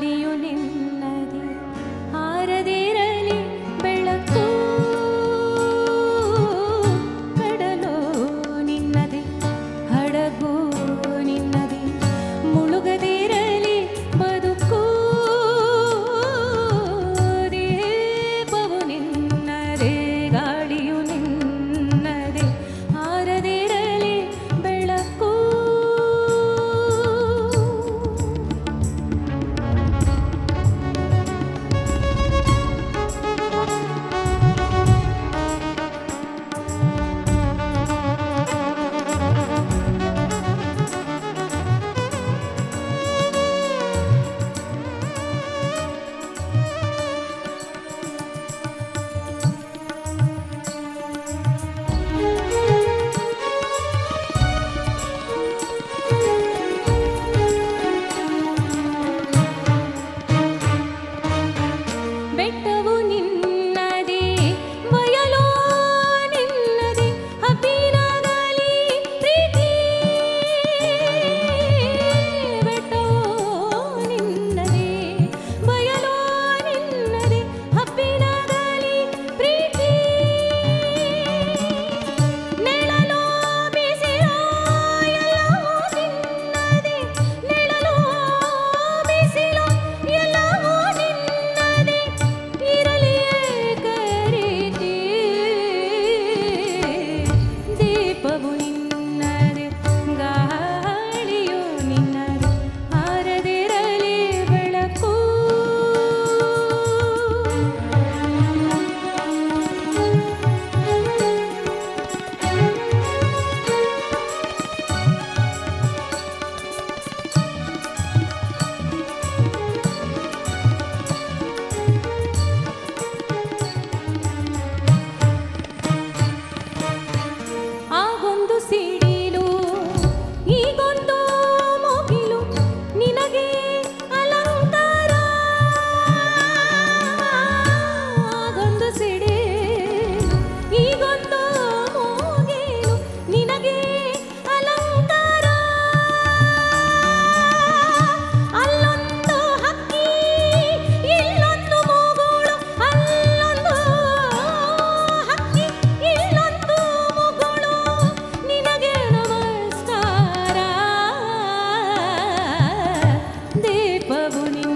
ಗಾಳಿಯು ನಿನ್ನದೆ ಹಾರದಿರಲಿ ಬೆಳಕು ಕಡಲು ನಿನ್ನದೆ ಹಡಗು ನಿನ್ನದೆ ಮುಳುಗದಿರಲಿ ಬದುಕು ದೀಪವು ನಿನ್ನದೆ ಗಾಳಿಯು ನಿನ್ನದೆ ಹಾರದಿರಲಿ ಬೆಳಕು ಬೆಟ್ಟವು ನಿನ್ನದೆ ಬಯಲು ನಿನ್ನದೆ ಹಬ್ಬಿನಗಲಿ ಪ್ರೀತಿ ಬೆಟ್ಟವು ನಿನ್ನದೆ ಬಯಲು ನಿನ್ನದೆ ಹಬ್ಬಿನಗಲಿ ಪ್ರೀತಿ ನೆಳಲು ಬಿಸಿಲು ಎಲ್ಲವೂ ನಿನ್ನದೆ ನೆಳಲು ಬಿಸಿಲು ಎಲ್ಲವೂ ನಿನ್ನದೆ ಇರಲಿ ಏಕರೀತಿ ದೀಪವು ನಿನ್ನದೆ ಗಾಳಿಯು ನಿನ್ನದೆ ಹಾರದಿರಲಿ ಬೆಳಕು ಆಗೊಂದು ಸಿಡಿಲು ಈಗೊಂದು ಮುಗಿಲು ನಿನಗೆ ಅಲಂಕಾರ ಆಗೊಂದು ಸಿಡಿಲು ಈಗೊಂದು ಮುಗಿಲು ನಿನಗೆ ಅಲಂಕಾರ ಅಲ್ಲೊಂದು ಹಕ್ಕಿ ಇಲ್ಲೊಂದು ಮೂಗುಳು ಅಲ್ಲೊಂದು ಹಕ್ಕಿ ಇಲ್ಲೊಂದು ಮೂಗುಳು ನಿನಗೆ ನಮಸ್ಕಾರ ದೀಪವು ನಿನ್ನ